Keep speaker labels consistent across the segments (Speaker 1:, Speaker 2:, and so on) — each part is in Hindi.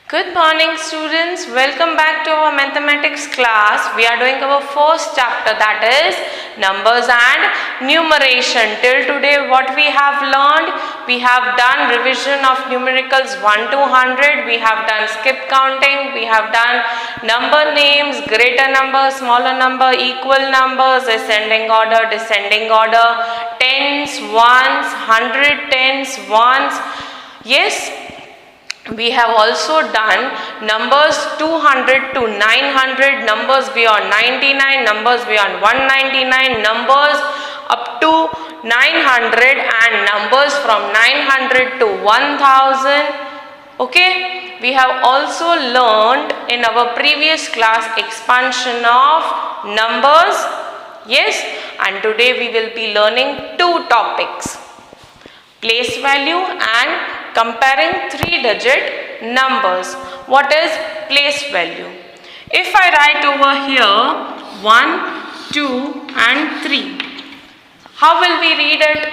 Speaker 1: Good morning students, welcome back to our mathematics class. We are doing our first chapter, that is numbers and numeration. Till today what we have learned, we have done revision of numericals 1 to 100, we have done skip counting, we have done number names, greater number, smaller number, equal numbers, ascending order, descending order, tens, ones, 100 tens, ones. Yes, we have also done numbers 200 to 900, numbers beyond 99, numbers beyond 199, numbers up to 900 and numbers from 900 to 1000. Okay, we have also learned in our previous class expansion of numbers. Yes, and today we will be learning two topics: place value and comparing three-digit numbers. What is place value? If I write over here 1, 2 and 3, how will we read it?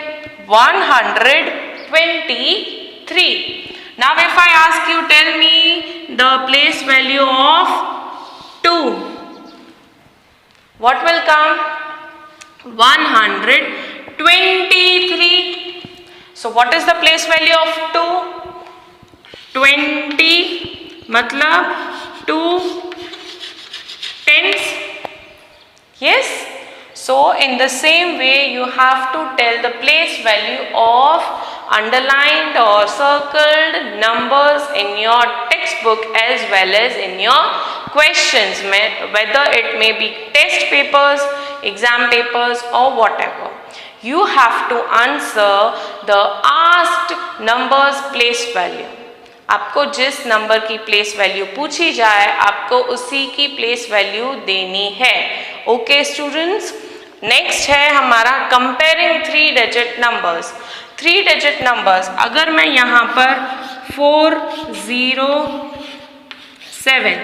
Speaker 1: 123. Now if I ask you, tell me the place value of 2, what will come? 123. So what is the place value of 2? 20, matlab 2 tens. Yes. So in the same way you have to tell the place value of underlined or circled numbers in your textbook as well as in your questions, whether it may be test papers, exam papers or whatever. You have to answer the asked numbers place value. आपको जिस नंबर की प्लेस वैल्यू पूछी जाए आपको उसी की प्लेस वैल्यू देनी है. ओके स्टूडेंट्स, नेक्स्ट है हमारा comparing three digit numbers. Three digit numbers, अगर मैं यहाँ पर 407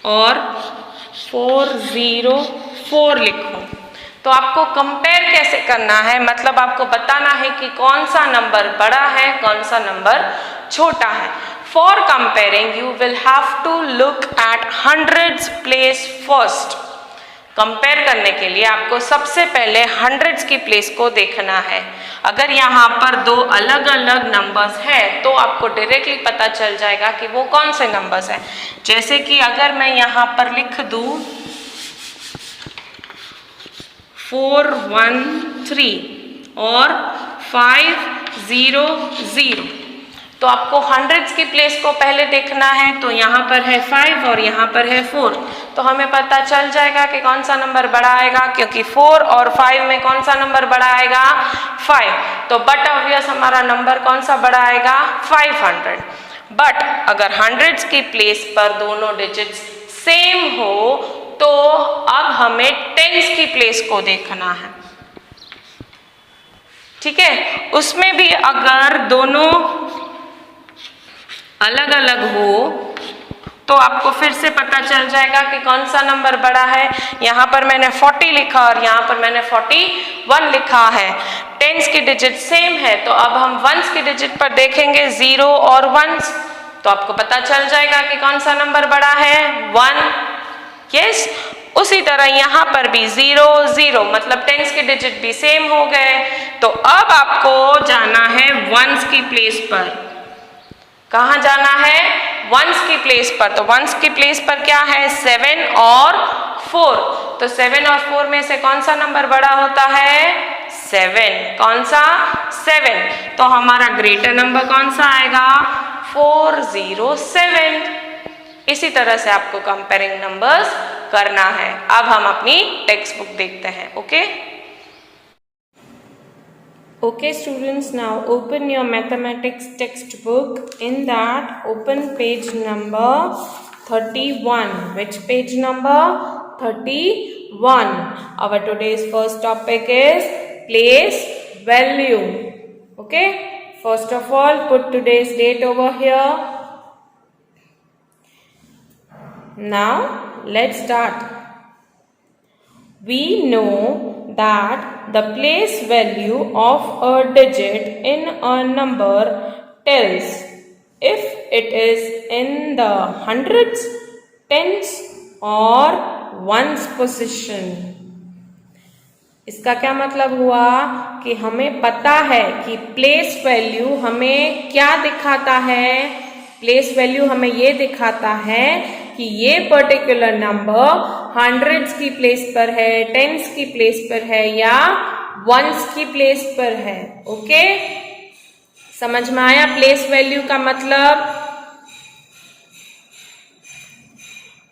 Speaker 1: और 404 लिखूं तो आपको कंपेयर कैसे करना है, मतलब आपको बताना है कि कौन सा नंबर बड़ा है कौन सा नंबर छोटा है. For comparing you will have to look at hundreds place first. Compare करने के लिए आपको सबसे पहले हंड्रेड्स की प्लेस को देखना है. अगर यहाँ पर दो अलग अलग नंबर्स हैं तो आपको डायरेक्टली पता चल जाएगा कि वो कौन से नंबर्स हैं. जैसे कि अगर मैं यहाँ पर लिख दूँ 413 और 500, तो आपको हंड्रेड्स की प्लेस को पहले देखना है. तो यहाँ पर है 5 और यहाँ पर है 4, तो हमें पता चल जाएगा कि कौन सा नंबर बड़ा आएगा, क्योंकि 4 और 5 में कौन सा नंबर बड़ा आएगा? 5. तो बट ऑब्वियस हमारा नंबर कौन सा बड़ा आएगा? 500. बट अगर हंड्रेड्स की प्लेस पर दोनों डिजिट्स सेम हो तो अब हमें टेंस की प्लेस को देखना है. ठीक है, उसमें भी अगर दोनों अलग अलग हो तो आपको फिर से पता चल जाएगा कि कौन सा नंबर बड़ा है. यहाँ पर मैंने 40 लिखा और यहाँ पर मैंने 41 लिखा है. टेंस की डिजिट सेम है तो अब हम वंस की डिजिट पर देखेंगे 0 और 1, तो आपको पता चल जाएगा कि कौन सा नंबर बड़ा है? 1. यस, उसी तरह यहाँ पर भी 0 0, मतलब टेंस के डिजिट भी सेम हो गए. तो अब आपको जाना है वंस की प्लेस पर. कहाँ जाना है? वंस की प्लेस पर. तो वंस की प्लेस पर क्या है? 7 और 4. तो 7 और 4 में से कौन सा नंबर बड़ा होता है? 7. कौन सा? 7. तो हमारा ग्रेटर नंबर कौन सा आएगा? 407. इसी तरह से आपको कंपेयरिंग नंबर्स करना है. अब हम अपनी टेक्स्ट बुक देखते हैं. Okay okay students, now open your mathematics text book. In that open page number 31. Which page number? 31. Our today's first topic is place value. Okay, first of all put today's date over here. Now let's start. We know that the place value of a digit in a number tells if it is in the hundreds, tens or ones position. इसका क्या मतलब हुआ कि हमें पता है कि प्लेस वैल्यू हमें क्या दिखाता है. प्लेस वैल्यू हमें ये दिखाता है कि ये पर्टिकुलर नंबर हंड्रेड्स की प्लेस पर है, टेंस की प्लेस पर है या वंस की प्लेस पर है. ओके, समझ में आया प्लेस वैल्यू का मतलब.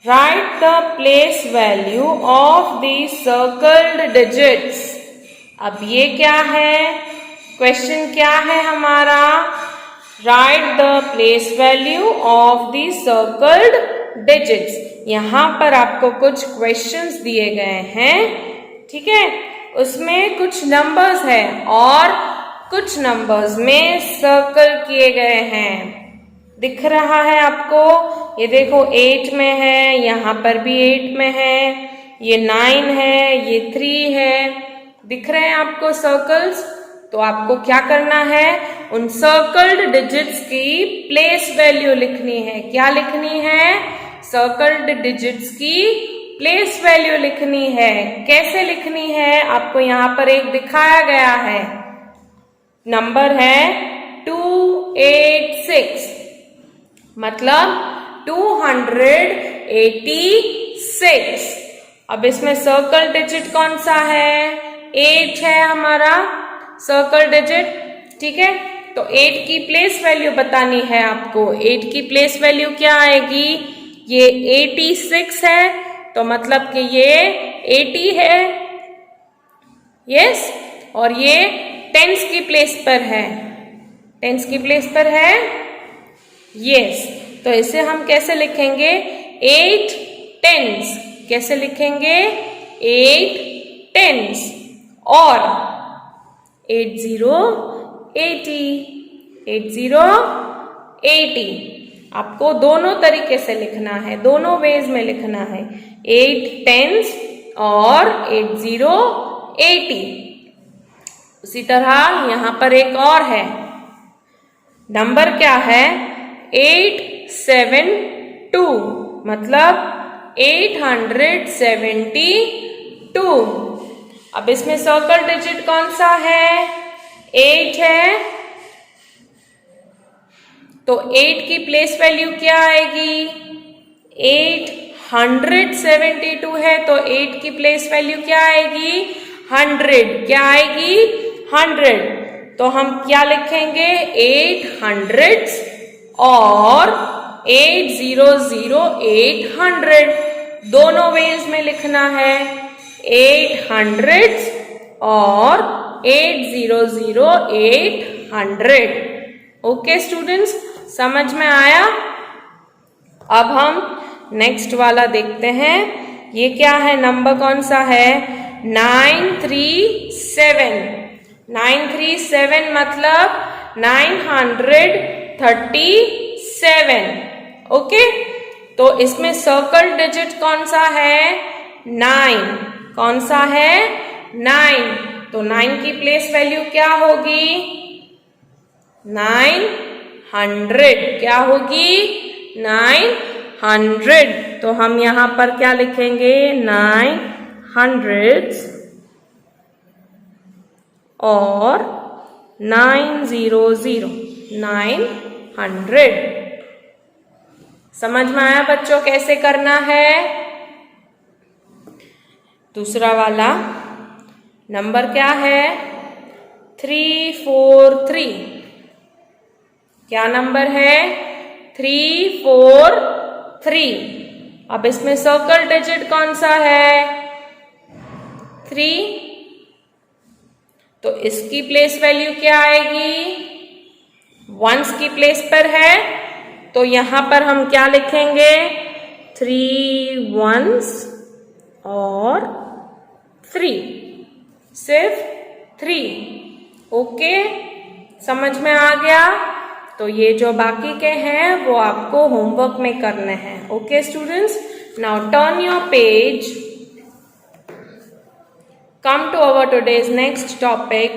Speaker 1: Right the place value of the circled digits. अब ये क्या है, क्वेश्चन क्या है हमारा. Right the place value of the circled digits. यहां पर आपको कुछ क्वेश्चंस दिए गए हैं, ठीक है. उसमें कुछ नंबर्स है और कुछ नंबर्स में सर्कल किए गए हैं. दिख रहा है आपको, ये देखो 8 में है, यहाँ पर भी 8 में है, ये 9 है, ये 3 है. दिख रहे हैं आपको सर्कल्स. तो आपको क्या करना है, उन सर्कल्ड डिजिट्स की प्लेस वैल्यू लिखनी है. क्या लिखनी है, सर्कल्ड डिजिट्स की प्लेस वैल्यू लिखनी है. कैसे लिखनी है, आपको यहाँ पर एक दिखाया गया है. नंबर है 286, मतलब 286. अब इसमें सर्कल डिजिट कौन सा है, 8 है हमारा सर्कल डिजिट, ठीक है. तो 8 की प्लेस वैल्यू बतानी है आपको. 8 की प्लेस वैल्यू क्या आएगी, ये 86 है, तो मतलब कि ये 80 है, यस. और ये टेंस की प्लेस पर है, टेंस की प्लेस पर है, यस. तो इसे हम कैसे लिखेंगे, 8 टेंस. कैसे लिखेंगे, 8 टेंस. और 80 80 80 80. आपको दोनों तरीके से लिखना है, दोनों वेज में लिखना है. 8 टेंस और 80 80. उसी तरह यहां पर एक और है, नंबर क्या है, 872, मतलब 872. अब इसमें सर्कल डिजिट कौन सा है, 8 है, तो 8 की प्लेस वैल्यू क्या आएगी, 872 है, तो 8 की प्लेस वैल्यू क्या आएगी, 100. क्या आएगी, 100. तो हम क्या लिखेंगे, 800 और 800 800. दोनों वेज में लिखना है, 800 और 800 800. ओके स्टूडेंट्स, समझ में आया. अब हम नेक्स्ट वाला देखते हैं. ये क्या है, नंबर कौन सा है, 937. 937 मतलब 937. ओके, तो इसमें सर्कल डिजिट कौन सा है, 9. कौन सा है, 9. तो 9 की प्लेस वैल्यू क्या होगी, 900. क्या होगी, 900. तो हम यहां पर क्या लिखेंगे, 900 और 900 900. समझ में आया बच्चों कैसे करना है. दूसरा वाला नंबर क्या है, 343. क्या नंबर है, 343. अब इसमें सर्कल डिजिट कौन सा है, 3. तो इसकी प्लेस वैल्यू क्या आएगी, वंस की प्लेस पर है, तो यहां पर हम क्या लिखेंगे, 3 ones और 3, सिर्फ 3. ओके, समझ में आ गया. तो ये जो बाकी के हैं वो आपको होमवर्क में करने हैं. Okay students, now turn your page. Come to our today's next topic,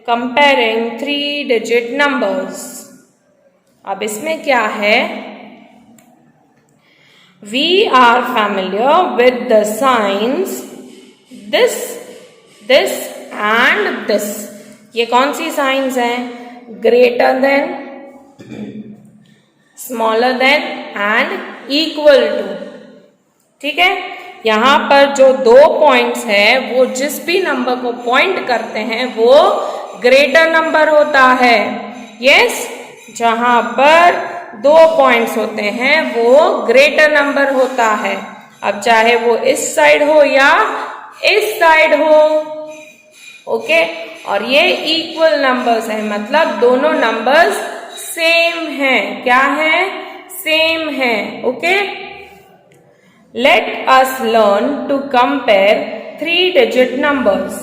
Speaker 1: comparing 3-digit numbers. अब इसमें क्या है, we are familiar with the signs this, this and this. ये कौन सी साइंस हैं? Greater than, smaller than and equal to. ठीक है, यहां पर जो 2 पॉइंट्स है वो जिस भी नंबर को पॉइंट करते हैं वो ग्रेटर नंबर होता है। यस, जहां पर 2 पॉइंट्स होते हैं वो ग्रेटर नंबर होता है। अब चाहे वो इस साइड हो या इस साइड हो, ओके। और ये इक्वल नंबर्स है, मतलब दोनों नंबर्स सेम हैं। क्या है? सेम है। Okay, let us learn to compare 3 digit numbers.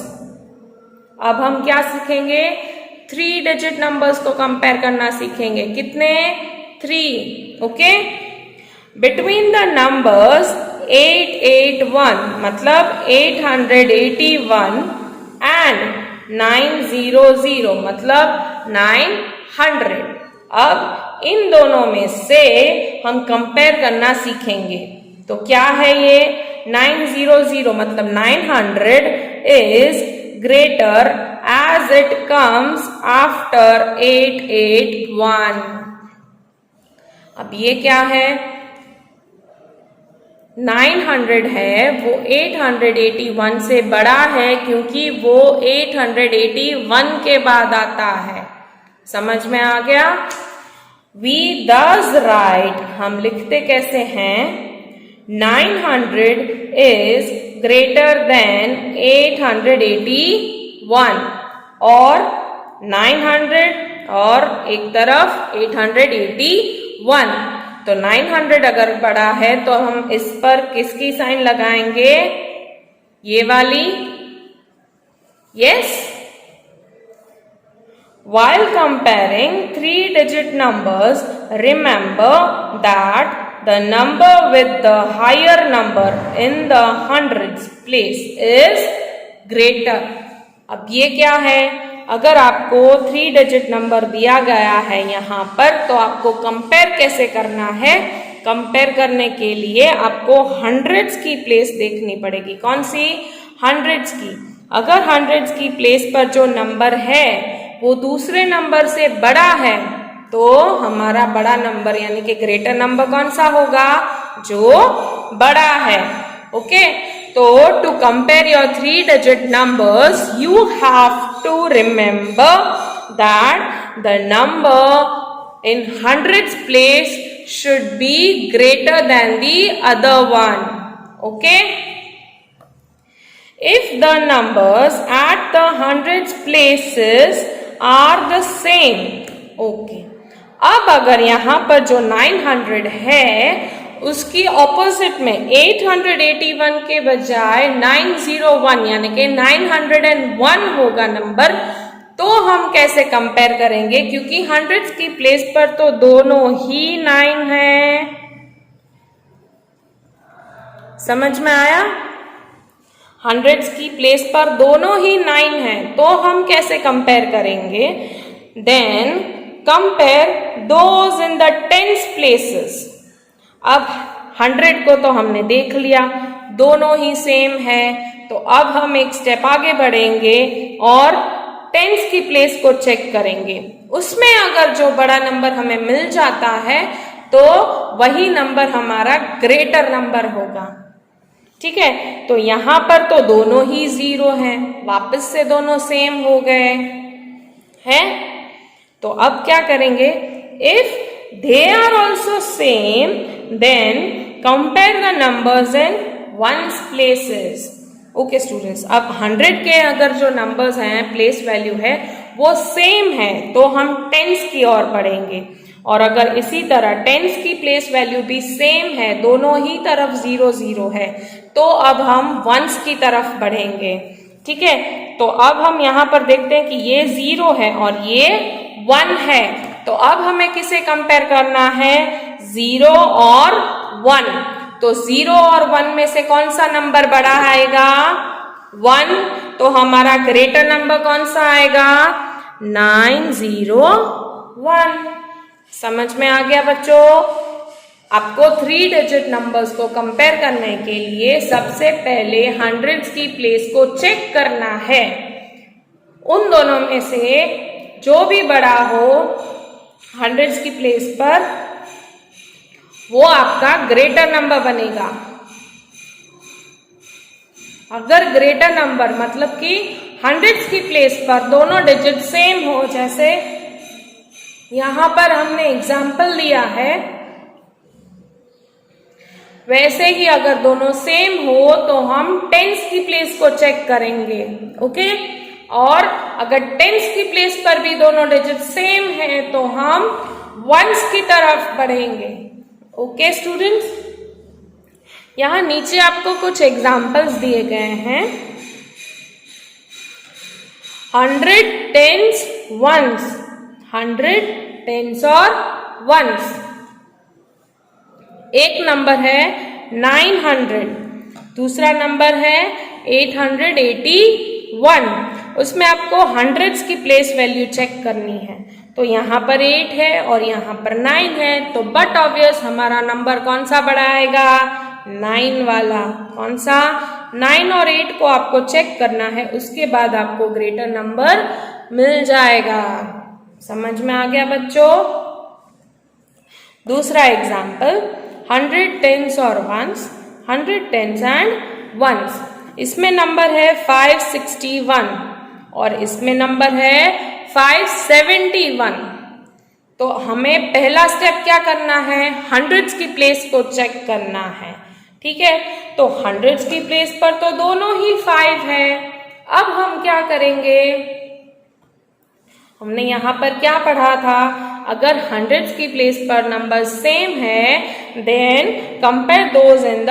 Speaker 1: अब हम क्या सीखेंगे? 3 डिजिट नंबर्स को कंपेयर करना सीखेंगे। कितने? 3। ओके, बिटवीन द नंबर्स 881 मतलब 881 एंड 900 मतलब 900। अब इन दोनों में से हम कंपेयर करना सीखेंगे। तो क्या है ये? 900 मतलब 900 is greater as it comes after 881। अब ये क्या है? 900 है वो 881 से बड़ा है क्योंकि वो 881 के बाद आता है। समझ में आ गया? We thus write, हम लिखते कैसे हैं? 900 is greater than 881 और 900 और एक तरफ 881। तो 900 अगर बड़ा है तो हम इस पर किसकी साइन लगाएंगे? ये वाली। Yes, while comparing 3 digit numbers, remember that the number with the higher number in the hundreds place is greater। अब ये क्या है? अगर आपको 3 डिजिट नंबर दिया गया है यहाँ पर, तो आपको कंपेयर कैसे करना है? कंपेयर करने के लिए आपको हंड्रेड्स की प्लेस देखनी पड़ेगी। कौन सी? हंड्रेड्स की। अगर हंड्रेड्स की प्लेस पर जो नंबर है वो दूसरे नंबर से बड़ा है तो हमारा बड़ा नंबर यानी कि ग्रेटर नंबर कौन सा होगा? जो बड़ा है। ओके, तो to compare your 3 digit numbers, you have to remember that the number in hundreds place should be greater than the other one. Okay? If the numbers at the hundreds places are the same, okay. अब अगर यहाँ पर जो 900 है उसकी ऑपोजिट में 881 के बजाय 901 यानी कि 901 होगा नंबर, तो हम कैसे कंपेयर करेंगे? क्योंकि हंड्रेड्स की प्लेस पर तो दोनों ही 9 है। समझ में आया? हंड्रेड्स की प्लेस पर दोनों ही 9 है, तो हम कैसे कंपेयर करेंगे? Then compare those in the tens places. अब 100 को तो हमने देख लिया, दोनों ही सेम है, तो अब हम एक स्टेप आगे बढ़ेंगे और टेंस की प्लेस को चेक करेंगे। उसमें अगर जो बड़ा नंबर हमें मिल जाता है तो वही नंबर हमारा ग्रेटर नंबर होगा। ठीक है, तो यहां पर तो दोनों ही 0 हैं, वापस से दोनों सेम हो गए हैं। तो अब क्या करेंगे? If they are also same, then compare the numbers in ones places. Okay students, अब 100 के अगर जो numbers हैं, प्लेस वैल्यू है वो सेम है तो हम टेंस की ओर बढ़ेंगे, और अगर इसी तरह टेंस की प्लेस वैल्यू भी सेम है, दोनों ही तरफ 0 0 है, तो अब हम वंस की तरफ बढ़ेंगे। ठीक है, तो अब हम यहाँ पर देखते हैं कि ये 0 है और ये 1 है, तो अब हमें किसे कंपेयर करना है? 0 और 1। तो 0 और 1 में से कौन सा नंबर बड़ा आएगा? 1। तो हमारा ग्रेटर नंबर कौन सा आएगा? 901। समझ में आ गया बच्चों? आपको 3 डिजिट नंबर्स को कंपेयर करने के लिए सबसे पहले हंड्रेड्स की प्लेस को चेक करना है। उन दोनों में से जो भी बड़ा हो हंड्रेड्स की प्लेस पर वो आपका ग्रेटर नंबर बनेगा। अगर ग्रेटर नंबर मतलब कि हंड्रेड्स की प्लेस पर दोनों डिजिट सेम हो, जैसे यहां पर हमने एग्जाम्पल लिया है, वैसे ही अगर दोनों सेम हो तो हम टेंस की प्लेस को चेक करेंगे। ओके, और अगर टेंस की प्लेस पर भी दोनों डिजिट सेम है तो हम वंस की तरफ बढ़ेंगे। ओके स्टूडेंट्स, यहां नीचे आपको कुछ एग्जाम्पल्स दिए गए हैं। 100 टेंस वंस, 100 टेंस और वंस। एक नंबर है 900, दूसरा नंबर है 881। उसमें आपको हंड्रेड्स की प्लेस वैल्यू चेक करनी है। तो यहाँ पर 8 है और यहाँ पर 9 है, तो बट ऑब्वियस हमारा नंबर कौन सा बड़ा आएगा? 9 वाला। कौन सा? 9 और 8 को आपको चेक करना है, उसके बाद आपको ग्रेटर नंबर मिल जाएगा। समझ में आ गया बच्चों? दूसरा एग्जाम्पल 100 टेंस और वंस, 100 टेंस एंड वंस। इसमें नंबर है 561 और इसमें नंबर है 571। तो हमें पहला स्टेप क्या करना है? हंड्रेड्स की प्लेस को चेक करना है। ठीक है, तो हंड्रेड्स की प्लेस पर तो दोनों ही 5 है। अब हम क्या करेंगे? हमने यहां पर क्या पढ़ा था? अगर हंड्रेड्स की प्लेस पर नंबर सेम है then compare those in the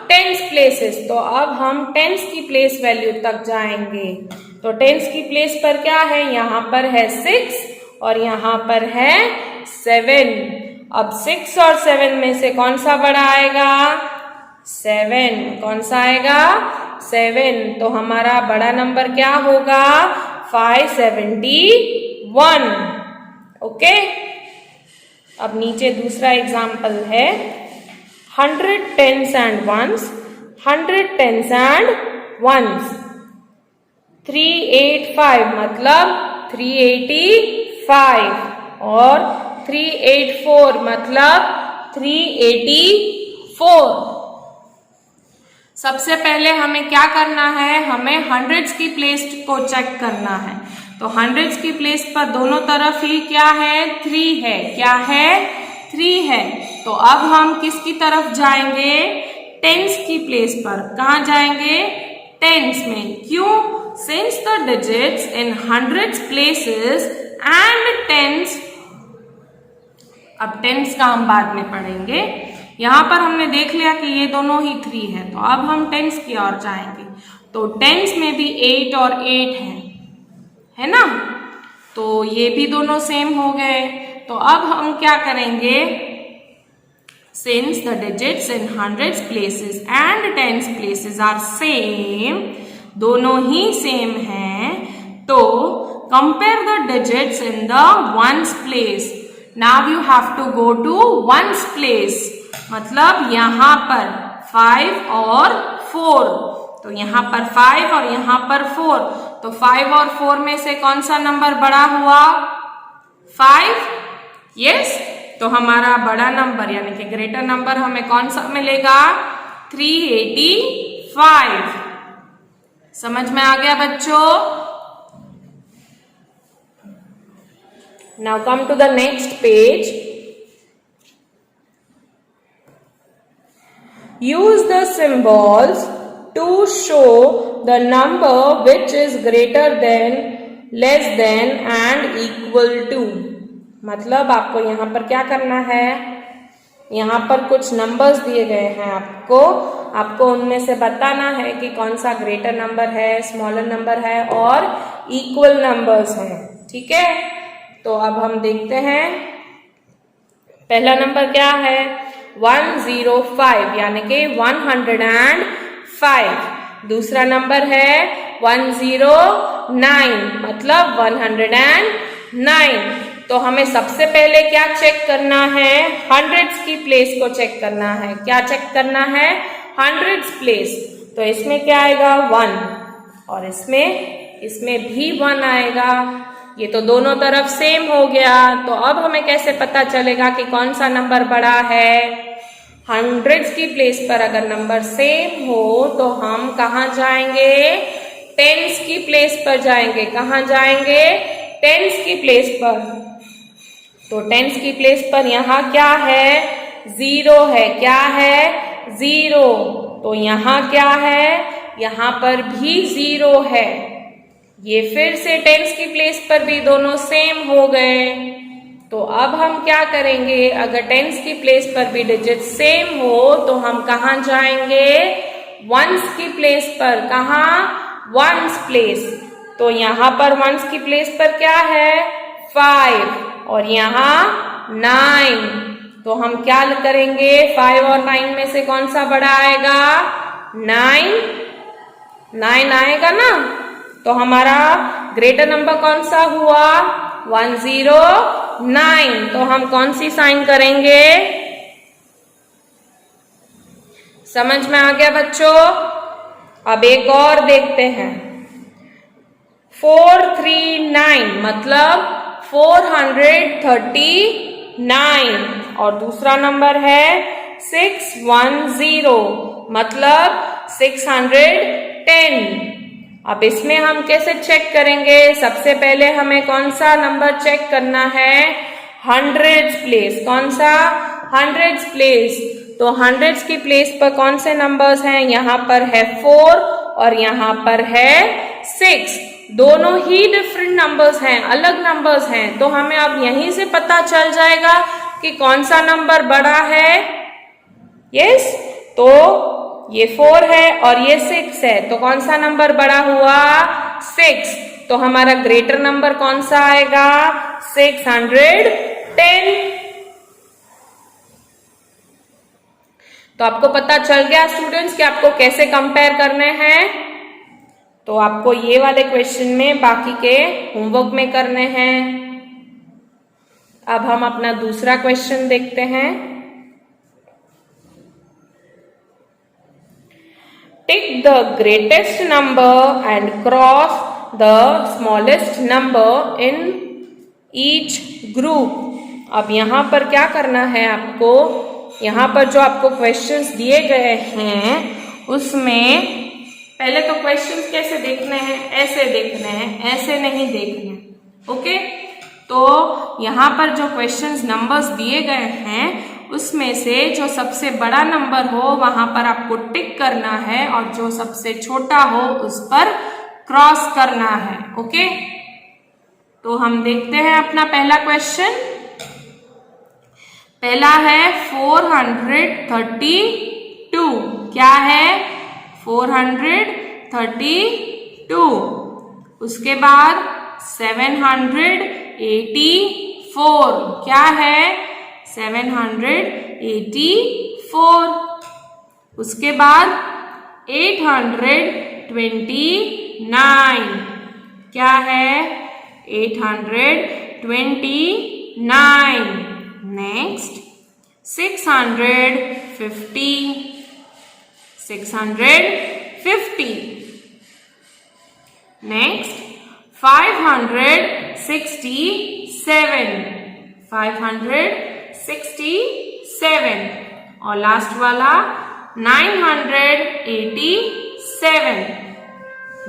Speaker 1: tens places. तो अब हम टेंस की प्लेस वैल्यू तक जाएंगे। तो टेंस की प्लेस पर क्या है? यहाँ पर है 6 और यहाँ पर है 7। अब 6 और 7 में से कौन सा बड़ा आएगा? 7। कौन सा आएगा? 7। तो हमारा बड़ा नंबर क्या होगा? 571। ओके, अब नीचे दूसरा एग्जाम्पल है 100 tens and ones, 100 tens and ones. 385 मतलब 385 और 384 मतलब 384। सबसे पहले हमें क्या करना है? हमें हंड्रेड्स की प्लेस को चेक करना है। तो हंड्रेड्स की प्लेस पर दोनों तरफ ही क्या है? 3 है। क्या है? 3 है। तो अब हम किसकी तरफ जाएंगे? टेंस की प्लेस पर। कहाँ जाएंगे? टेंस में। क्यों? Since the digits in hundreds places and tens, अब टेंस का हम बाद में पढ़ेंगे। यहाँ पर हमने देख लिया कि ये दोनों ही 3 है, तो अब हम टेंस की ओर जाएंगे। तो टेंस में भी 8 और 8 है ना? तो ये भी दोनों सेम हो गए। तो अब हम क्या करेंगे? Since the digits in hundreds places and tens places are same, दोनों ही सेम हैं, तो compare the digits in the ones place. Now you have to go to ones place. मतलब यहाँ पर 5 और 4, तो यहाँ पर 5 और यहाँ पर 4, तो 5 और 4 में से कौन सा नंबर बड़ा हुआ? 5। यस, तो हमारा बड़ा नंबर यानी कि ग्रेटर नंबर हमें कौन सा मिलेगा? 385। समझ में आ गया बच्चों? Now come to the next page. Use the symbols to show the number which is greater than, less than and equal to. मतलब आपको यहाँ पर क्या करना है? यहाँ पर कुछ नंबर्स दिए गए हैं आपको उनमें से बताना है कि कौन सा ग्रेटर नंबर है, स्मॉलर नंबर है और इक्वल नंबर्स हैं। ठीक है, तो अब हम देखते हैं। पहला नंबर क्या है? 105 यानी कि 105। दूसरा नंबर है 109 मतलब 109। तो हमें सबसे पहले क्या चेक करना है, हंड्रेड्स की प्लेस को चेक करना है। क्या चेक करना है, हंड्रेड्स प्लेस। तो इसमें क्या आएगा 1 और इसमें भी 1 आएगा। ये तो दोनों तरफ सेम हो गया। तो अब हमें कैसे पता चलेगा कि कौन सा नंबर बड़ा है। हंड्रेड्स की प्लेस पर अगर नंबर सेम हो तो हम कहाँ जाएंगे, टेंस की प्लेस पर जाएंगे। कहाँ जाएंगे, टेंस की प्लेस पर। तो टेंस की प्लेस पर यहाँ क्या है, 0 है। क्या है, 0। तो यहाँ क्या है, यहाँ पर भी 0 है। ये फिर से टेंस की प्लेस पर भी दोनों सेम हो गए। तो अब हम क्या करेंगे, अगर टेंस की प्लेस पर भी डिजिट सेम हो तो हम कहाँ जाएंगे, वंस की प्लेस पर। कहाँ, वंस प्लेस। तो यहाँ पर वंस की प्लेस पर क्या है, 5 और यहाँ 9। तो हम क्या करेंगे, 5 और 9 में से कौन सा बड़ा आएगा, 9 आएगा ना। तो हमारा ग्रेटर नंबर कौन सा हुआ, 109। तो हम कौन सी साइन करेंगे, समझ में आ गया बच्चों। अब एक और देखते हैं, 439 मतलब 439 और दूसरा नंबर है 610 मतलब 610। अब इसमें हम कैसे चेक करेंगे, सबसे पहले हमें कौन सा नंबर चेक करना है, हंड्रेड्स प्लेस। कौन सा, हंड्रेड्स प्लेस। तो हंड्रेड्स की प्लेस पर कौन से नंबर्स हैं, यहाँ पर है 4 और यहाँ पर है 6। दोनों ही डिफरेंट नंबर्स हैं, अलग नंबर्स हैं। तो हमें अब यहीं से पता चल जाएगा कि कौन सा नंबर बड़ा है। यस, तो ये 4 है और ये 6 है। तो कौन सा नंबर बड़ा हुआ, 6। तो हमारा ग्रेटर नंबर कौन सा आएगा, 610। तो आपको पता चल गया स्टूडेंट्स कि आपको कैसे कंपेयर करने हैं। तो आपको ये वाले क्वेश्चन में बाकी के होमवर्क में करने हैं। अब हम अपना दूसरा क्वेश्चन देखते हैं। Tick the greatest number and cross the smallest number in each group. अब यहाँ पर क्या करना है आपको, यहाँ पर जो आपको क्वेश्चंस दिए गए हैं उसमें पहले तो क्वेश्चंस कैसे देखने हैं, ऐसे देखने हैं, ऐसे नहीं देखने। ओके, तो यहाँ पर जो क्वेश्चंस नंबर्स दिए गए हैं उसमें से जो सबसे बड़ा नंबर हो वहां पर आपको टिक करना है और जो सबसे छोटा हो उस पर क्रॉस करना है। ओके, तो हम देखते हैं अपना पहला क्वेश्चन। पहला है 432। क्या है, 432। उसके बाद 784। क्या है, 784। उसके बाद 829। क्या है, 829। नेक्स्ट 650। 650। नेक्स्ट 567। 567। और लास्ट वाला 987।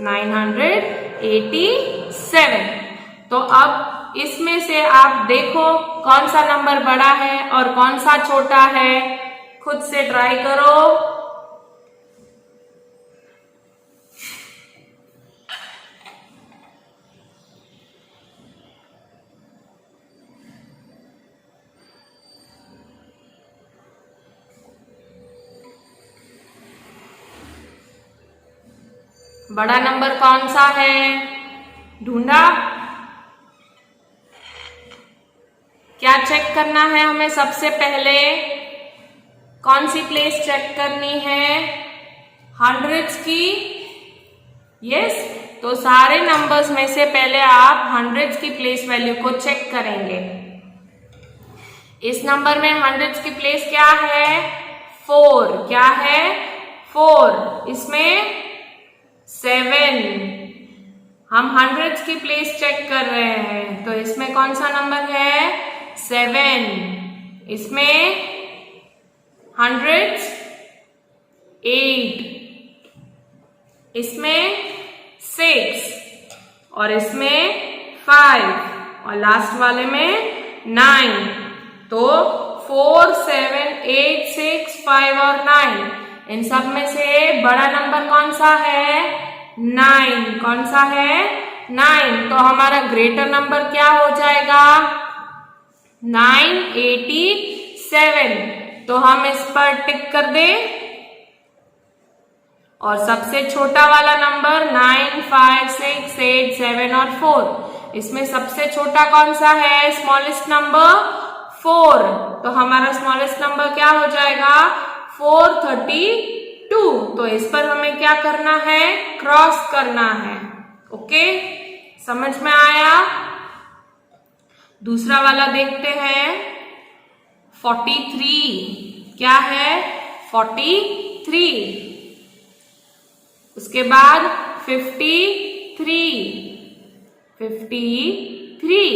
Speaker 1: 987। तो अब इसमें से आप देखो कौन सा नंबर बड़ा है और कौन सा छोटा है, खुद से ट्राई करो। बड़ा नंबर कौन सा है, ढूंढा। क्या चेक करना है हमें, सबसे पहले कौन सी प्लेस चेक करनी है, हंड्रेड्स की। यस, तो सारे नंबर्स में से पहले आप हंड्रेड्स की प्लेस वैल्यू को चेक करेंगे। इस नंबर में हंड्रेड्स की प्लेस क्या है? 4। क्या है? 4। इसमें 7। हम हंड्रेड्स की प्लेस चेक कर रहे हैं, तो इसमें कौन सा नंबर है? 7। इसमें हंड्रेड्स 8, इसमें 6 और इसमें 5 और लास्ट वाले में 9। तो 4, 7, 8, 6, 5 और 9, इन सब में से बड़ा नंबर कौन सा है? 9। कौन सा है? 9। तो हमारा ग्रेटर नंबर क्या हो जाएगा? 987। तो हम इस पर टिक कर दें। और सबसे छोटा वाला नंबर 9, 5, 6, 8, 7 और 4, इसमें सबसे छोटा कौन सा है? Smallest number 4। तो हमारा स्मॉलेस्ट नंबर क्या हो जाएगा? 432। तो इस पर हमें क्या करना है? क्रॉस करना है। ओके, समझ में आया? दूसरा वाला देखते हैं। 43। क्या है? 43। उसके बाद 53। 53।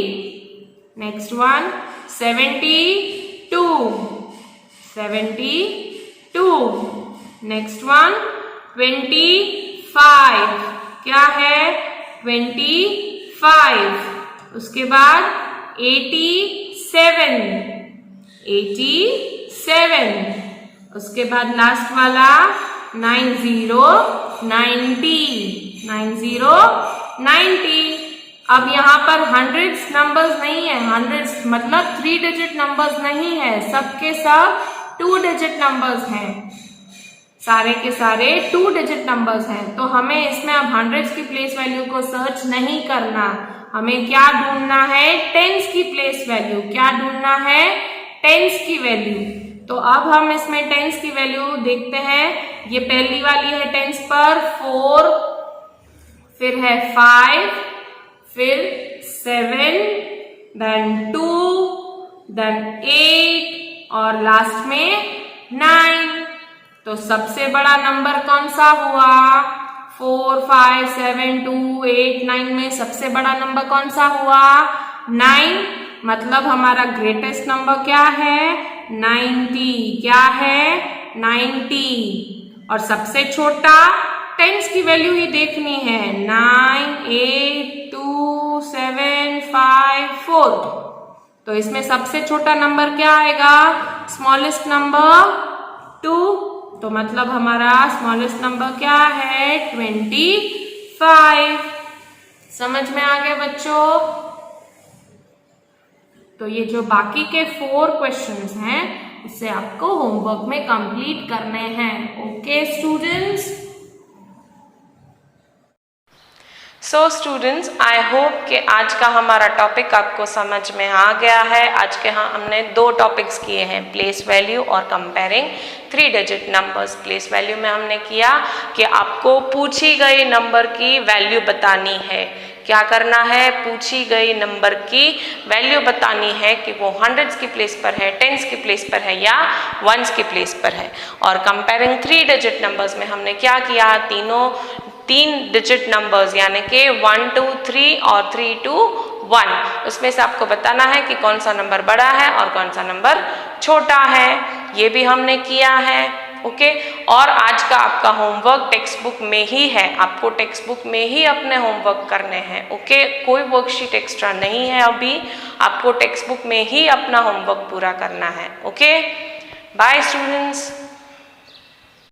Speaker 1: Next one 72। 72। Next one 25। क्या है? 25। उसके बाद 87। 87। उसके बाद लास्ट वाला 90। 90। अब यहाँ पर हंड्रेड्स नंबर्स नहीं है, हंड्रेड्स मतलब 3 डिजिट नंबर्स नहीं है, सबके सब 2 डिजिट नंबर्स हैं। सारे के सारे 2 डिजिट नंबर्स हैं। तो हमें इसमें अब हंड्रेड्स की प्लेस वैल्यू को सर्च नहीं करना, हमें क्या ढूंढना है? टेंस की प्लेस वैल्यू। क्या ढूंढना है? टेंस की वैल्यू। तो अब हम इसमें टेंस की वैल्यू देखते हैं। ये पहली वाली है टेंस पर 4, फिर है 5, फिर 7, देन 2, देन 8 और लास्ट में 9। तो सबसे बड़ा नंबर कौन सा हुआ? 4, 5, 7, 2, 8, 9 में सबसे बड़ा नंबर कौन सा हुआ? 9। मतलब हमारा ग्रेटेस्ट नंबर क्या है? 90। क्या है? 90। और सबसे छोटा टेंस की वैल्यू ही देखनी है। 9, 8, 2, 7, 5, 4। तो इसमें सबसे छोटा नंबर क्या आएगा? Smallest number 2। तो मतलब हमारा स्मॉलेस्ट नंबर क्या है? 25। समझ में आ गया बच्चों? तो ये जो बाकी के 4 क्वेश्चंस हैं उसे आपको होमवर्क में कंप्लीट करने हैं। Okay students?
Speaker 2: So students, I hope कि आज का हमारा टॉपिक आपको समझ में आ गया है। आज के हमने 2 टॉपिक्स किए हैं, प्लेस वैल्यू और comparing 3 digit numbers. Place value में हमने किया कि आपको पूछी गई नंबर की वैल्यू बतानी है। क्या करना है? पूछी गई नंबर की वैल्यू बतानी है कि वो हंड्रेड्स की प्लेस पर है, टेंस की प्लेस पर है या वंस की प्लेस पर है। और कंपेयरिंग 3 डिजिट नंबर्स में हमने क्या किया? 3 डिजिट नंबर्स यानी कि 1, 2, 3 और 3, 2, 1, उसमें से आपको बताना है कि कौन सा नंबर बड़ा है और कौन सा नंबर छोटा है। ये भी हमने किया है। ओके, और आज का आपका होमवर्क टेक्स्ट बुक में ही है, आपको टेक्स्ट बुक में ही अपने होमवर्क करने हैं। ओके, कोई वर्कशीट एक्स्ट्रा नहीं है, अभी आपको टेक्स्ट बुक में ही अपना होमवर्क पूरा करना है। Okay, bye students.